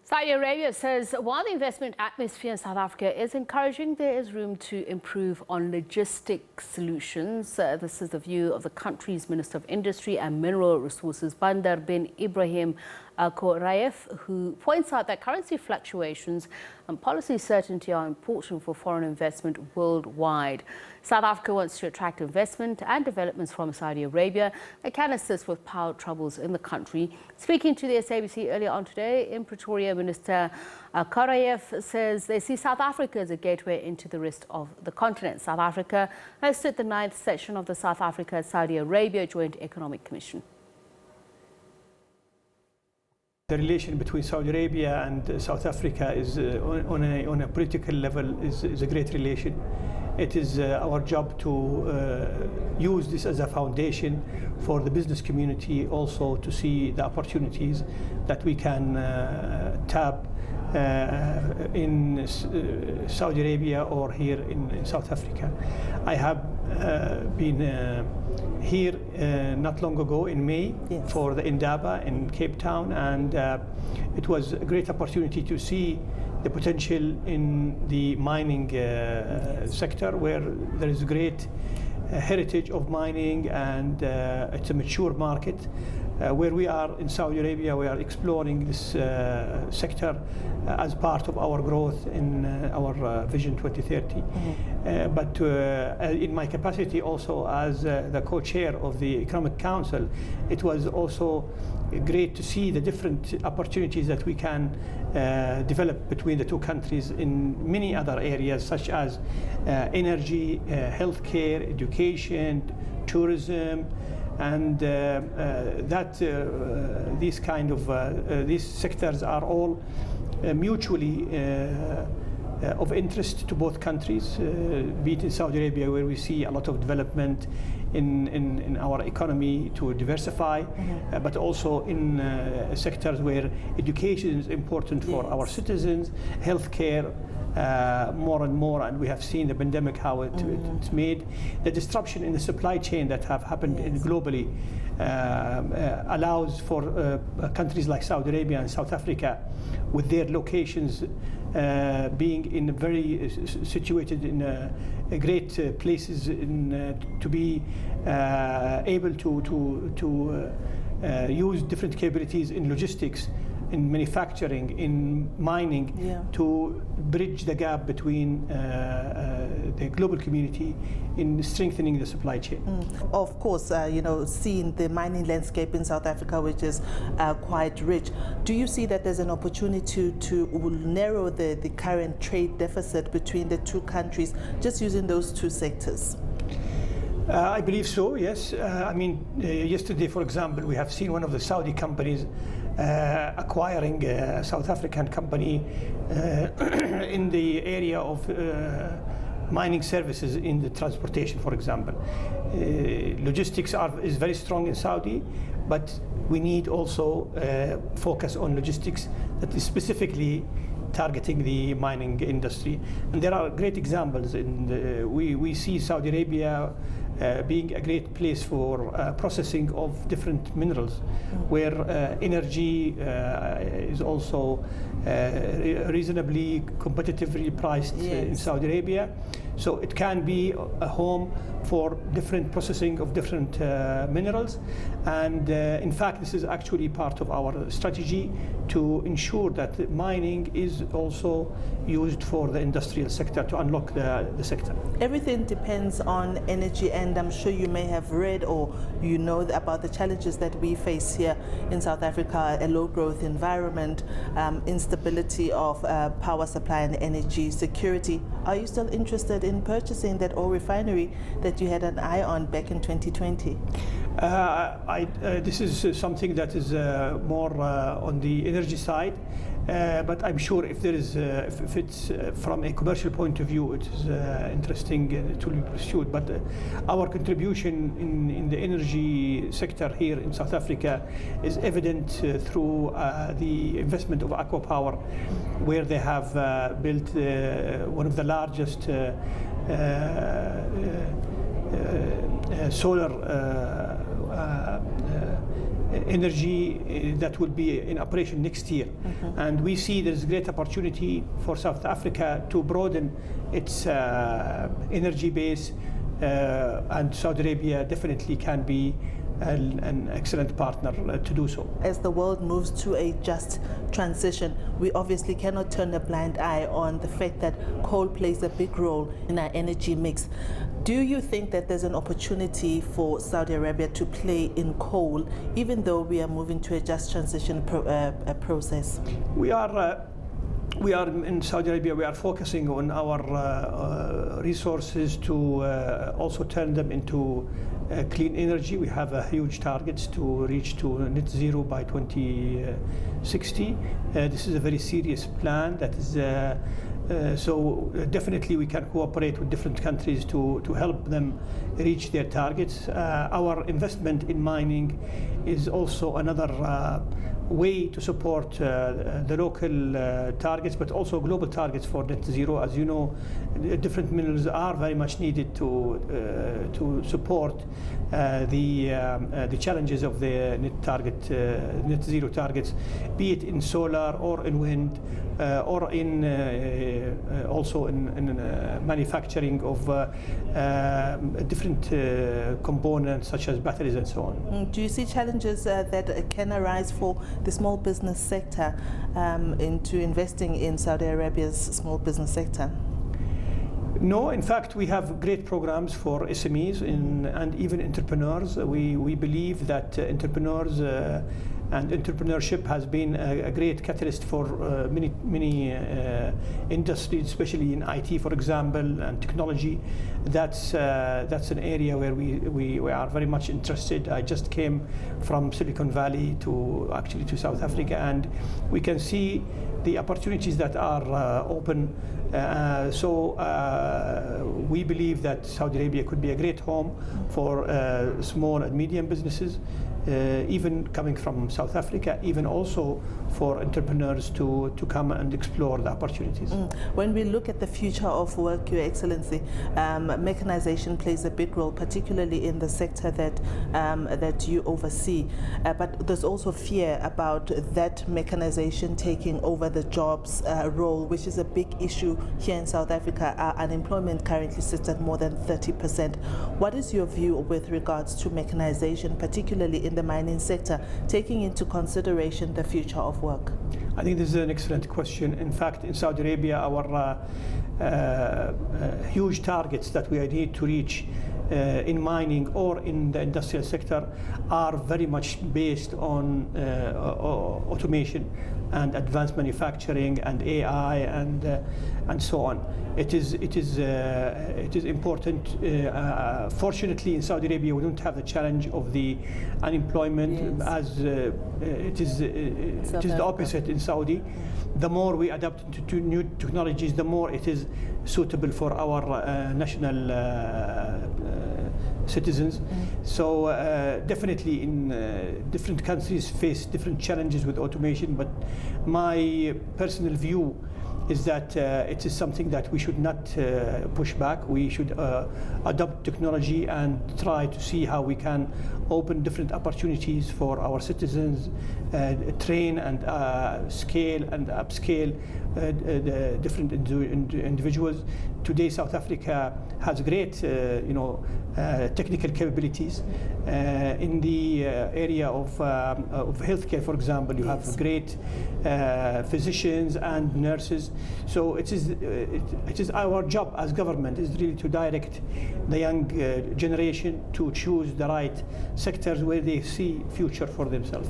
Saudi Arabia says while the investment atmosphere in South Africa is encouraging, there is room to improve on logistic solutions. This is the view of the country's Minister of Industry and Mineral Resources, Bandar bin Ibrahim Al-Khorayef, who points out that currency fluctuations and policy certainty are important for foreign investment worldwide. South Africa wants to attract investment and developments from Saudi Arabia that can assist with power troubles in the country. Speaking to the SABC earlier on today in Pretoria, Minister Al-Khorayef says they see South Africa as a gateway into the rest of the continent. South Africa hosted the 9th session of the South Africa-Saudi Arabia Joint Economic Commission. The relation between Saudi Arabia and South Africa is on a political level is a great relation. It is our job to use this as a foundation for the business community, also to see the opportunities that we can tap in Saudi Arabia or here in South Africa. I have been here not long ago in May for the Indaba in Cape Town, and it was a great opportunity to see the potential in the mining sector, where there is great heritage of mining, and it's a mature market. Where we are in Saudi Arabia, we are exploring this sector as part of our growth in our Vision 2030. But in my capacity also as the co-chair of the Economic Council, it was also great to see the different opportunities that we can develop between the two countries in many other areas, such as energy, healthcare, education, tourism, and these sectors are all mutually of interest to both countries, be it in Saudi Arabia, where we see a lot of development in our economy to diversify, but also in sectors where education is important for our citizens, healthcare, more and more, and we have seen the pandemic how it's made the disruption in the supply chain that have happened globally allows for countries like Saudi Arabia and South Africa, with their locations being in very situated in great places to be able to use different capabilities in logistics, in manufacturing, in mining, to bridge the gap between the global community in strengthening the supply chain. Of course, seeing the mining landscape in South Africa, which is quite rich, do you see that there's an opportunity to narrow the current trade deficit between the two countries, just using those two sectors? I believe so, yes. Yesterday, for example, we have seen one of the Saudi companies acquiring a South African company in the area of mining services in the transportation, for example. Logistics is very strong in Saudi, but we need also focus on logistics that is specifically targeting the mining industry. And there are great examples. We see Saudi Arabia being a great place for processing of different minerals, where energy is also reasonably competitively priced in Saudi Arabia. So it can be a home for different processing of different minerals. And in fact, this is actually part of our strategy to ensure that mining is also used for the industrial sector, to unlock the sector. Everything depends on energy, and I'm sure you may have read or you know about the challenges that we face here in South Africa: a low growth environment, instability of power supply and energy security. Are you still interested in purchasing that oil refinery that you had an eye on back in 2020? This is something that is more on the energy side, but I'm sure if there is, if it's from a commercial point of view, it is interesting to be pursued. But our contribution in the energy sector here in South Africa is evident through the investment of Aqua Power, where they have built one of the largest solar energy that will be in operation next year. And we see there's great opportunity for South Africa to broaden its energy base, and Saudi Arabia definitely can be an excellent partner to do so. As the world moves to a just transition, we obviously cannot turn a blind eye on the fact that coal plays a big role in our energy mix. Do you think that there's an opportunity for Saudi Arabia to play in coal, even though we are moving to a just transition process? We are in Saudi Arabia, we are focusing on our resources to also turn them into clean energy. We have huge targets to reach to net zero by 2060. This is a very serious plan that is so definitely we can cooperate with different countries to help them reach their targets. Our investment in mining is also another way to support the local targets, but also global targets for net zero. As you know, different minerals are very much needed to support the challenges of the net zero targets, be it in solar or in wind, or in also in manufacturing of different components such as batteries and so on. Do you see challenges that can arise for the small business sector into investing in Saudi Arabia's small business sector? No, in fact, we have great programs for SMEs and even entrepreneurs. We believe that entrepreneurs and entrepreneurship has been a great catalyst for many industries, especially in IT, for example, and technology. That's an area where we are very much interested. I just came from Silicon Valley to South Africa, and we can see the opportunities that are open. So we believe that Saudi Arabia could be a great home for small and medium businesses, even coming from South Africa, even also for entrepreneurs to come and explore the opportunities. When we look at the future of work, Your Excellency, mechanization plays a big role, particularly in the sector that you oversee. But there's also fear about that mechanization taking over the jobs role, which is a big issue here in South Africa. Our unemployment currently sits at more than 30%. What is your view with regards to mechanization, particularly in the mining sector, taking into consideration the future of work? I think this is an excellent question. In fact, in Saudi Arabia, our huge targets that we need to reach in mining or in the industrial sector are very much based on automation and advanced manufacturing and AI and so on. It is important. Fortunately, in Saudi Arabia, we don't have the challenge of the unemployment, yes, as it is the opposite in Saudi. The more we adapt to new technologies, the more it is suitable for our national citizens. So definitely in different countries face different challenges with automation, but my personal view is that it is something that we should not push back. We should adopt technology and try to see how we can open different opportunities for our citizens, train and scale and upscale the different individuals. Today, South Africa has great, technical capabilities in the area of healthcare. For example, you have great physicians and nurses. So it is our job as government is really to direct the young generation to choose the right sectors where they see future for themselves.